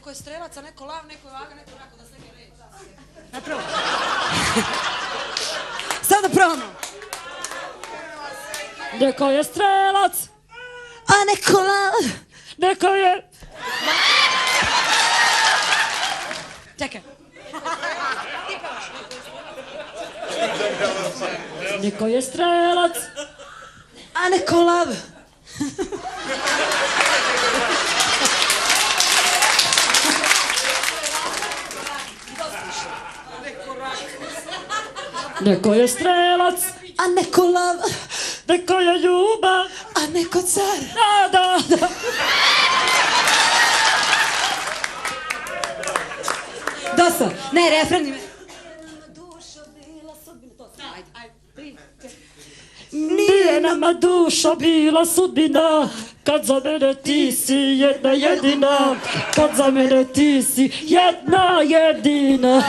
neko je strelac, a neko lav, neko je vaga, neko rak, da slike reći. Napravo. Sad da probamo. Neko je strelac, A neko lav. neko je... Čekaj. Neko je strelac, A neko lav. neko je strelac, A neko lav. neko je ljubav. A neko car. Da. Dosta. Ne, refren ime. Nije nama duša bila sudbina, kad za mene ti si jedna jedina, kad za mene ti si jedna jedina.